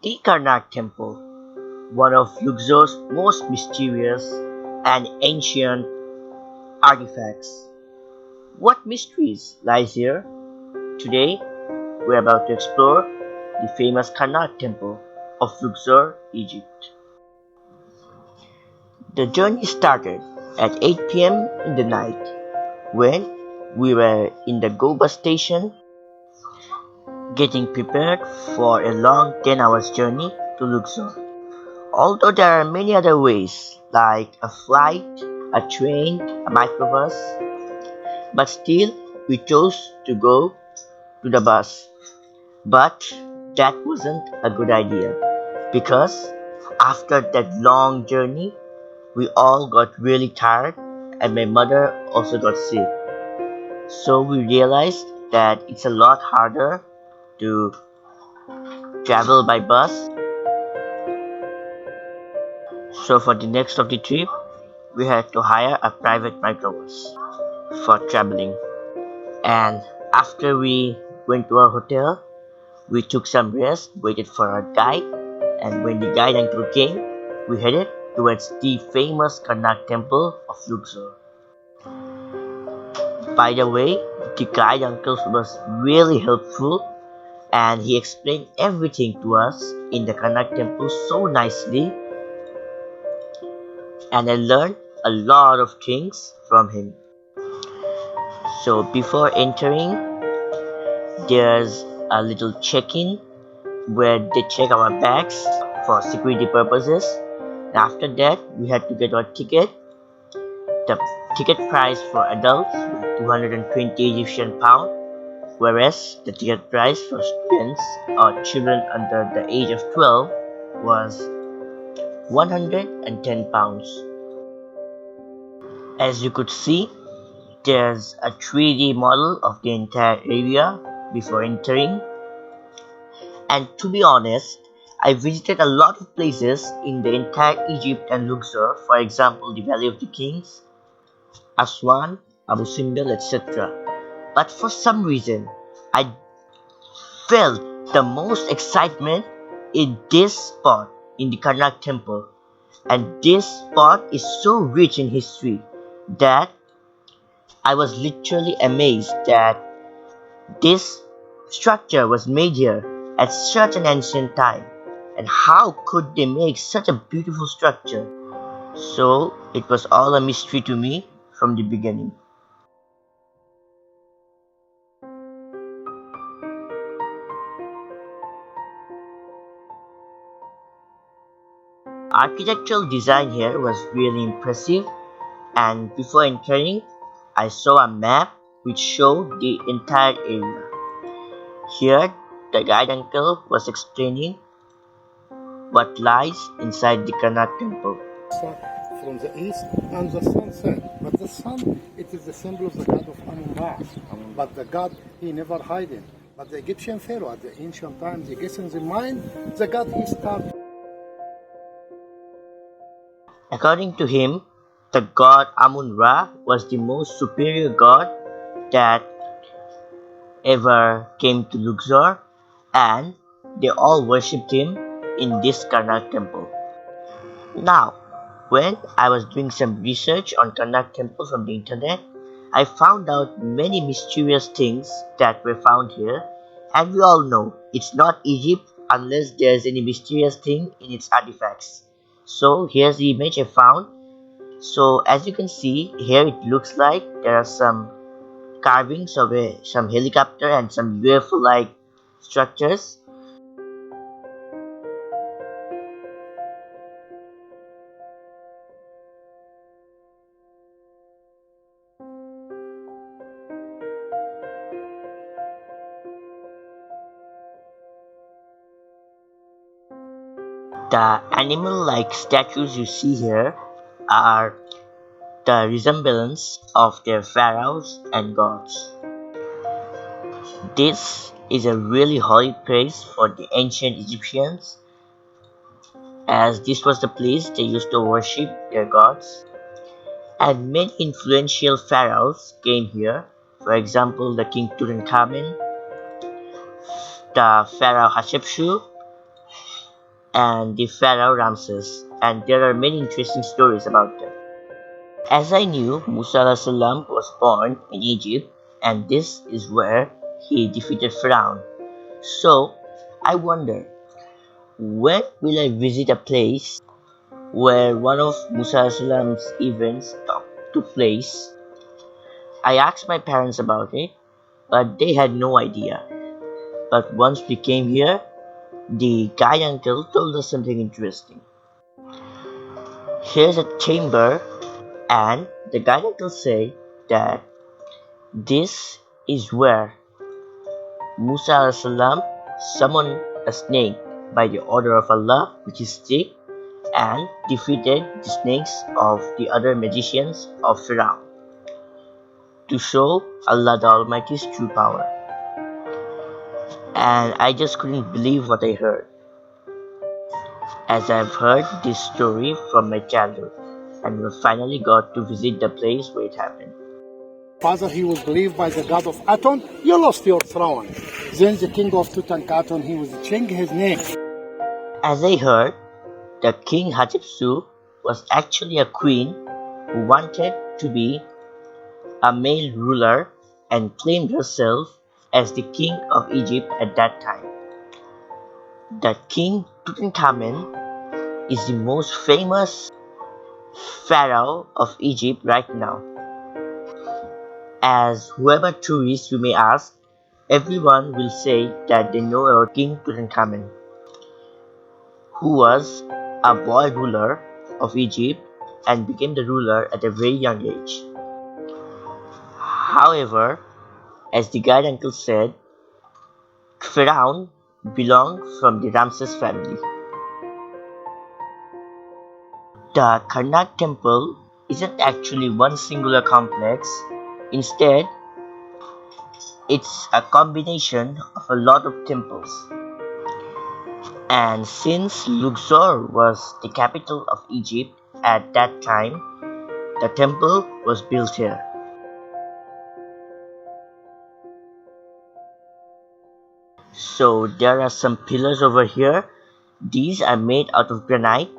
The Karnak Temple, one of Luxor's most mysterious and ancient artifacts. What mysteries lies here? Today, we're about to explore the famous Karnak Temple of Luxor, Egypt. The journey started at 8 p.m. in the night when we were in the Goba station getting prepared for a long 10 hours journey to Luxor. Although there are many other ways like a flight, a train, a microbus, but still we chose to go to the bus. But that wasn't a good idea because after that long journey, we all got really tired and my mother also got sick. So we realized that it's a lot harder to travel by bus. So for the next of the trip, we had to hire a private microbus for traveling. And after we went to our hotel, we took some rest, waited for our guide, and when the guide uncle came, we headed towards the famous Karnak Temple of Luxor. By the way, the guide uncle was really helpful and he explained everything to us in the Karnak Temple so nicely, and I learned a lot of things from him. So before entering, there's a little check-in where they check our bags for security purposes. After that, we had to get our ticket. The ticket price for adults was 220 Egyptian pound, whereas the ticket price for students or children under the age of 12 was 110 pounds. As you could see, there's a 3D model of the entire area before entering. And to be honest, I visited a lot of places in the entire Egypt and Luxor, for example the Valley of the Kings, Aswan, Abu Simbel, etc. But for some reason, I felt the most excitement in this spot, in the Karnak Temple. And this spot is so rich in history that I was literally amazed that this structure was made here at such an ancient time. And how could they make such a beautiful structure? So it was all a mystery to me from the beginning. Architectural design here was really impressive, and before entering, I saw a map which showed the entire area. Here, the guide uncle was explaining what lies inside the Karnak Temple. Sun from the east and the sun set. But the sun, it is the symbol of the god of Amun-Ra. But the god, he never hiding. But the Egyptian pharaoh at the ancient times, he gets in the mind, the god he started. According to him, the god Amun-Ra was the most superior god that ever came to Luxor, and they all worshipped him in this Karnak Temple. Now, when I was doing some research on Karnak Temple from the internet, I found out many mysterious things that were found here, and we all know it's not Egypt unless there's any mysterious thing in its artifacts. So here's the image I found. So as you can see here, it looks like there are some carvings of some helicopter and some UFO like structures. The animal-like statues you see here are the resemblance of their pharaohs and gods. This is a really holy place for the ancient Egyptians, as this was the place they used to worship their gods. And many influential pharaohs came here, for example the King Tutankhamun, the Pharaoh Hatshepsut, and the pharaoh Ramses, and there are many interesting stories about them. As I knew, Musa salam was born in Egypt, and this is where he defeated Pharaoh. So I wonder, when will I visit a place where one of Musa salam's events took place? I asked my parents about it, but they had no idea. But once we came here, the guide uncle told us something interesting. Here's a chamber, and the guide uncle said that this is where Musa salam summoned a snake by the order of Allah with his stick and defeated the snakes of the other magicians of Pharaoh to show Allah the Almighty's true power. And I just couldn't believe what I heard, as I've heard this story from my childhood, and we finally got to visit the place where it happened. Father, he was believed by the god of Aton. You lost your throne. Then the king of Tutankhamun, he was changing his name. As I heard, the king Hatshepsut was actually a queen who wanted to be a male ruler and claimed herself as the king of Egypt at that time. The king Tutankhamun is the most famous pharaoh of Egypt right now. As whoever tourist you may ask, everyone will say that they know about King Tutankhamun, who was a boy ruler of Egypt and became the ruler at a very young age. However, as the guide uncle said, Pharaoh belonged from the Ramses family. The Karnak Temple isn't actually one singular complex. Instead, it's a combination of a lot of temples. And since Luxor was the capital of Egypt at that time, the temple was built here. So there are some pillars over here. These are made out of granite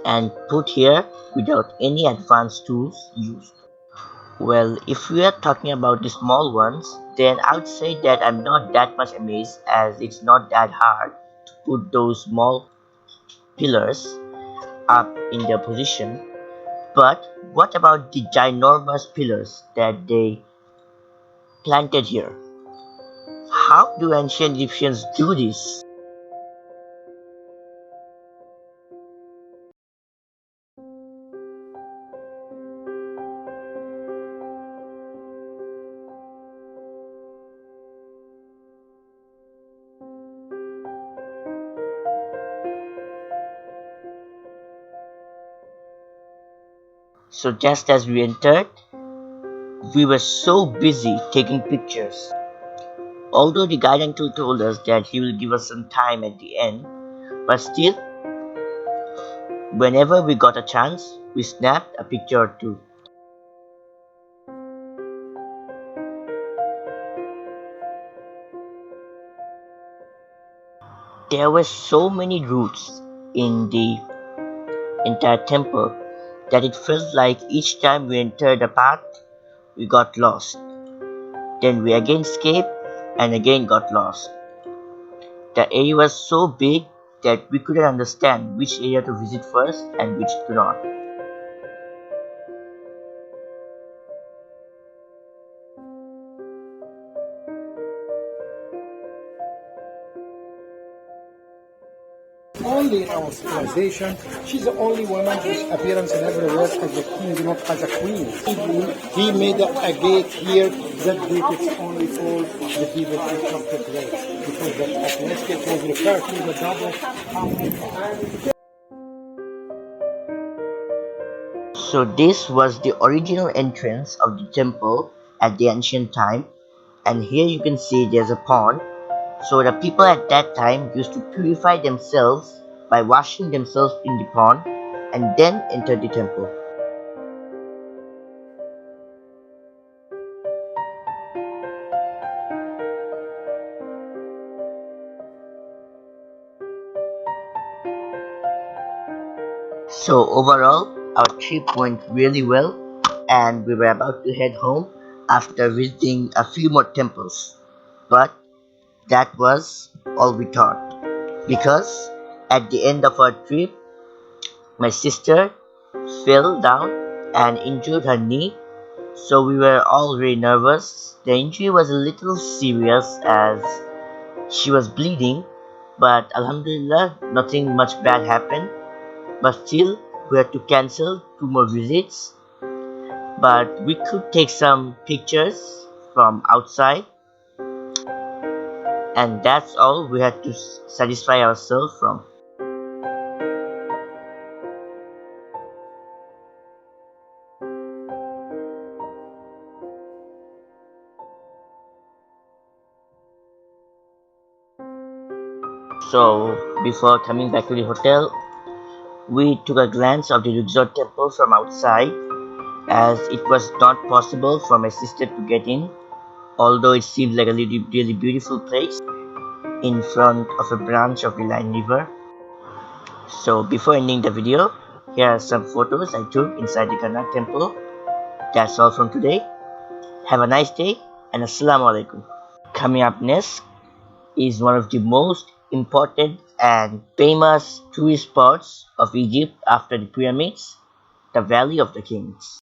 and put here without any advanced tools used. Well, if we are talking about the small ones, then I would say that I'm not that much amazed, as it's not that hard to put those small pillars up in their position. But what about the ginormous pillars that they planted here? How do ancient Egyptians do this? So just as we entered, we were so busy taking pictures. Although the guide uncle told us that he will give us some time at the end, but still, whenever we got a chance, we snapped a picture or two. There were so many routes in the entire temple that it felt like each time we entered a path, we got lost. Then we again escaped and again got lost. The area was so big that we couldn't understand which area to visit first and which to not. Only in our civilization, she's the only woman whose appearance in everywhere as a king, not as a queen. He made a gate here. That gate is only for the people who come to pray. Because the Atlantic was referred to the double. So this was the original entrance of the temple at the ancient time, and here you can see there's a pond. So the people at that time used to purify themselves by washing themselves in the pond and then enter the temple. So overall, our trip went really well, and we were about to head home after visiting a few more temples. But that was all we thought, because at the end of our trip, my sister fell down and injured her knee. So we were all very nervous. The injury was a little serious as she was bleeding, but Alhamdulillah, nothing much bad happened. But still, we had to cancel two more visits. But we could take some pictures from outside, and that's all we had to satisfy ourselves from. So, before coming back to the hotel, we took a glance of the resort temple from outside, as it was not possible for my sister to get in, although it seemed like a really beautiful place in front of a branch of the Line River. So before ending the video, here are some photos I took inside the Karnak Temple. That's all from today. Have a nice day and Assalamu alaikum. Coming up next is one of the most important and famous tourist spots of Egypt after the pyramids, the Valley of the Kings.